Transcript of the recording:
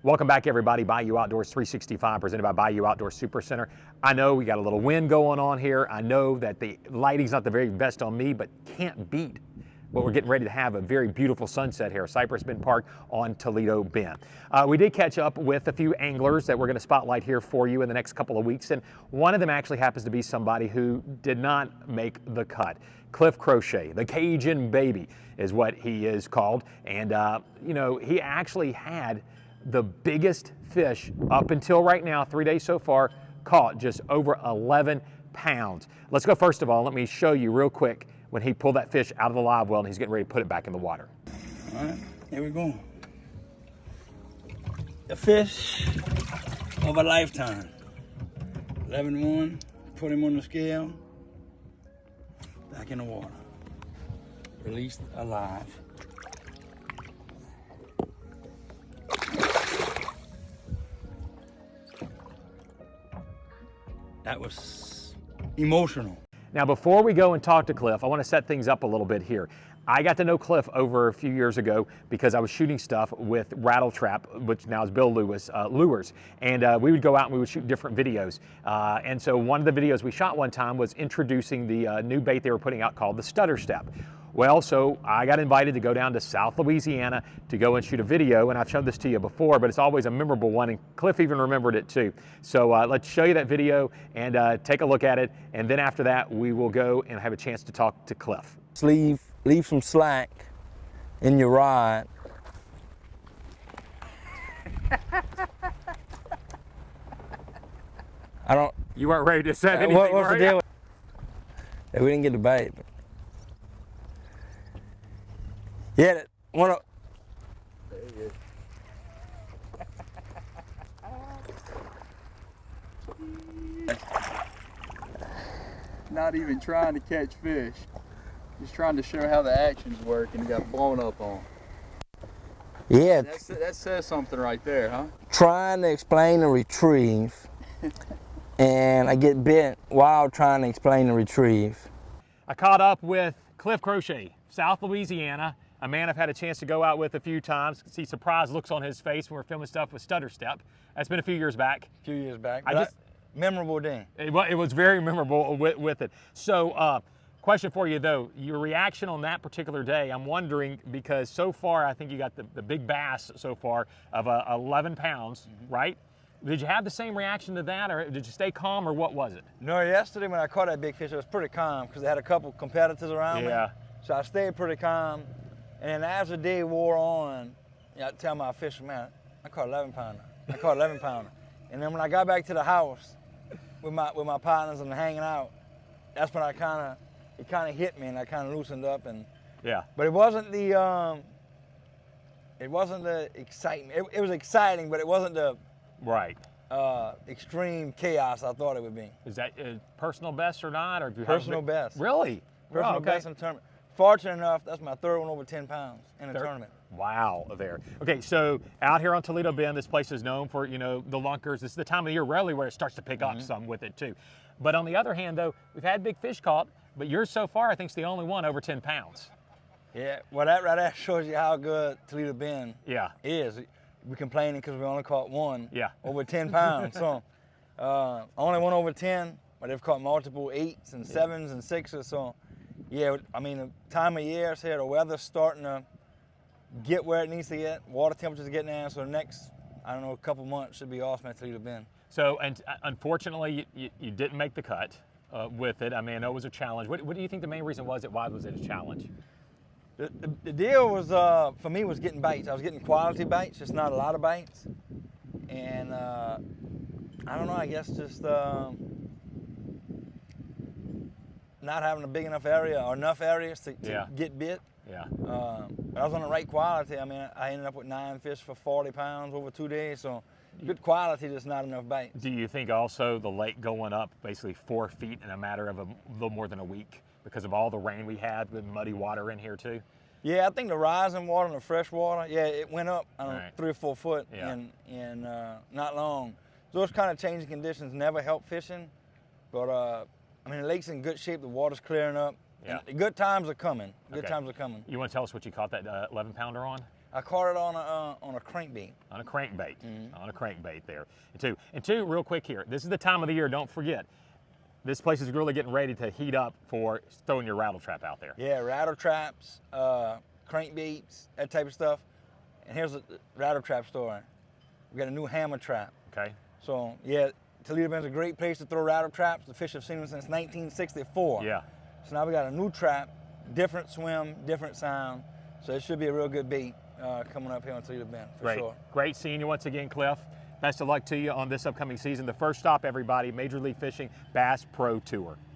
Welcome back, everybody. Bayou Outdoors 365 presented by Bayou Outdoor Super Center. I know we got a little wind going on here. I know that the lighting's not the very best on me, but can't beat what we're getting ready to have a very beautiful sunset here. Cypress Bend Park on Toledo Bend. We did catch up with a few anglers that we're going to spotlight here for you in the next couple of weeks, and one of them actually happens to be somebody who did not make the cut. Cliff Crochet, the Cajun baby is what he is called, and you know, he actually had the biggest fish up until right now, 3 days so far, caught just over 11 pounds. Let's go first of all, let me show you real quick when he pulled that fish out of the live well and he's getting ready to put it back in the water. All right, here we go. The fish of a lifetime. 11-1, put him on the scale, back in the water. Released alive. That was emotional. Now, before we go and talk to Cliff, I want to set things up a little bit here. I got to know Cliff over a few years ago because I was shooting stuff with Rattle Trap, which now is Bill Lewis, lures. And we would go out and we would shoot different videos. And so one of the videos we shot one time was introducing the new bait they were putting out called the Stutter Step. Well, so I got invited to go down to South Louisiana to go and shoot a video, and I've shown this to you before, but it's always a memorable one, and Cliff even remembered it too. So let's show you that video and take a look at it, and then after that, we will go and have a chance to talk to Cliff. Leave some slack in your rod. You weren't ready to say anything, what's the deal? Yeah, we didn't get the bait. But... Yeah, one of. There he is. Not even trying to catch fish, just trying to show how the actions work, and he got blown up on. Yeah. That says something right there, huh? Trying to explain and retrieve, and I get bit while trying to explain and retrieve. I caught up with Cliff Crochet, South Louisiana, a man I've had a chance to go out with a few times. See surprised looks on his face when we're filming stuff with Stutter Step. That's been a few years back. Memorable day. It was very memorable with it. So, question for you though, your reaction on that particular day, I'm wondering, because so far I think you got the big bass so far of 11 pounds, right? Did you have the same reaction to that, or did you stay calm, or what was it? No, yesterday when I caught that big fish, it was pretty calm because I had a couple competitors around me. So I stayed pretty calm. And as the day wore on, I tell my fisherman, man, I caught 11 pounder. I caught 11 pounder. And then when I got back to the house with my partners and hanging out, that's when it kind of hit me, and I kind of loosened up. And but it wasn't the excitement. It was exciting, but it wasn't the extreme chaos I thought it would be. Is that personal best or not, or personal best? Really? Personal best in the tournament. Fortunate enough, that's my third one over 10 pounds in a tournament. Wow, there. Okay, so out here on Toledo Bend, this place is known for, you know, the lunkers. This is the time of the year rarely where it starts to pick up some with it too. But on the other hand though, we've had big fish caught, but yours so far I think is the only one over 10 pounds. Yeah, well that right there shows you how good Toledo Bend is. We're complaining because we only caught one over 10 pounds. So only one over 10, but they've caught multiple 8s and 7s and 6s. So yeah, I mean, the time of year is here, the weather's starting to get where it needs to get, water temperatures are getting down, so the next, I don't know, a couple months should be awesome at Toledo Bend. So, and unfortunately, you didn't make the cut with it. I mean, I know it was a challenge. What do you think the main reason was? Why was it a challenge? The deal was, for me, was getting bites. I was getting quality bites, just not a lot of bites. And I don't know, I guess just not having a big enough area or enough areas to get bit. But I was on the right quality. I mean, I ended up with 9 fish for 40 pounds over 2 days, so good quality, just not enough bites. Do you think also the lake going up basically 4 feet in a matter of a little more than a week because of all the rain we had with muddy water in here too? Yeah, I think the rising water and the fresh water, it went up 3 or 4 foot in not long. Those kind of changing conditions never help fishing, but I mean, the lake's in good shape, the water's clearing up. Yeah. And good times are coming. Good times are coming. You want to tell us what you caught that 11 pounder on? I caught it on a crankbait. On a crankbait. On a crankbait there. And two, real quick here. This is the time of the year. Don't forget. This place is really getting ready to heat up for throwing your rattle trap out there. Yeah, rattle traps, crankbaits, that type of stuff. And here's a rattle trap story. We got a new hammer trap. Okay. So yeah, Toledo Bend's a great place to throw rattle traps. The fish have seen them since 1964. Yeah. So now we got a new trap, different swim, different sound. So it should be a real good bait coming up here on Toledo Bend for Great. sure. Great seeing you once again, Cliff. Best of luck to you on this upcoming season. The first stop, everybody, Major League Fishing Bass Pro Tour.